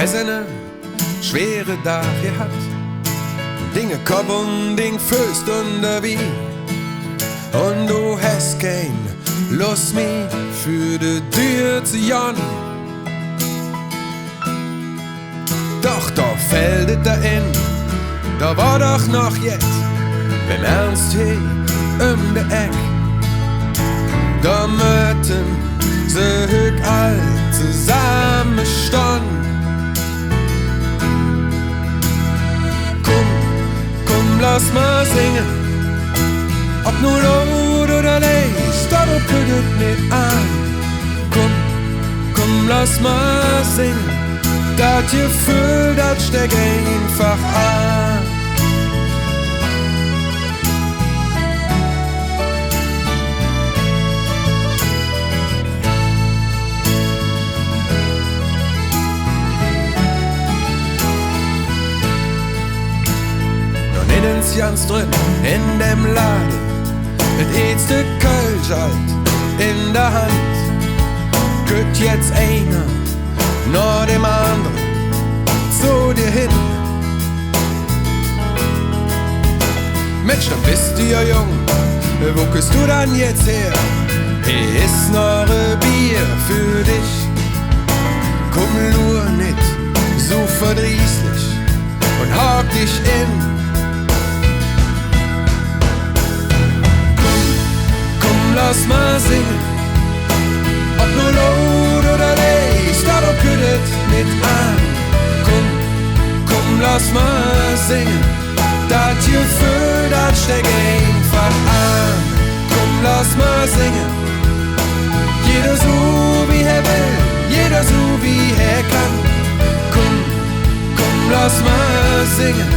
Has eine schwere Dag gehabt, Dinge Kopf und Ding Föst und wie. Und du hast kein Lust mich für die Tür zu jagen. Doch da fällt es da in, da war doch noch jetzt, beim Ernst hier der Eck. Da möchten sie hück all zusammen standen. Komm, lass mal singen, ob nur laut oder leise, da du küdet nicht an. Komm, lass mal singen, das Gefühl, das steckt einfach an. Innens ganz drin, in dem Laden, mit ätzte Kölsch halt in der Hand. Guckt jetzt einer, nur dem anderen, zu dir hin. Mensch, dann bist du ja jung, wo küsst du dann jetzt her? Hier ist noch ein Bier für dich. Komm nur nicht so verdrießlich und hack dich in. Lass mal singen, ob nur laut oder leise, da du küdet nicht an. Komm, lass mal singen, das Gefühl, das steckt einfach an. Komm, lass mal singen, jeder so wie er will, jeder so wie er kann. Komm, lass mal singen,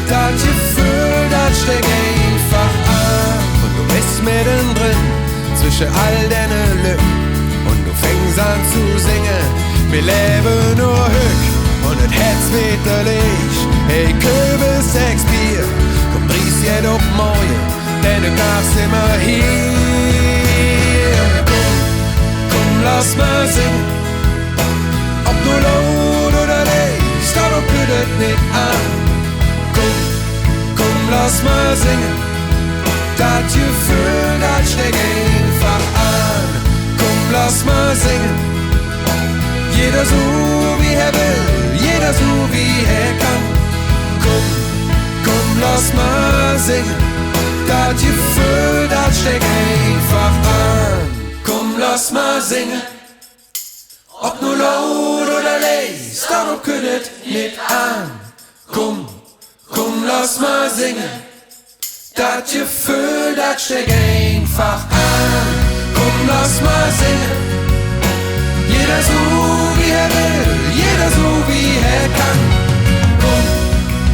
das Gefühl, das steckt einfach an. Und du bist mittendrin zwischen all deine Lücken und du fängst an zu singen. Wir leben nur Hück und das Herz bitterlich. Hey, Köbel, sechs Bier, komm, dreh's jet ob Moje, denn du darfst immer hier. Komm, lass mal singen, ob nur laut oder leise, da du küdet nicht an. Komm, lass mal singen, das Gefühl, das steckt einfach an. Komm, lass mal singen, jeder so wie er will, jeder so wie er kann. Komm, lass mal singen, das Gefühl, das steckt einfach an. Komm, lass mal singen, ob nur laut oder leise, da du küdet nicht an. Komm, lass mal singen, das Gefühl, das steckt einfach an. Komm, lass mal singen, jeder so wie er will, jeder so wie er kann.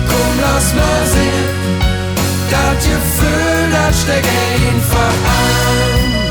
Komm, lass mal singen, das Gefühl, das steckt einfach an.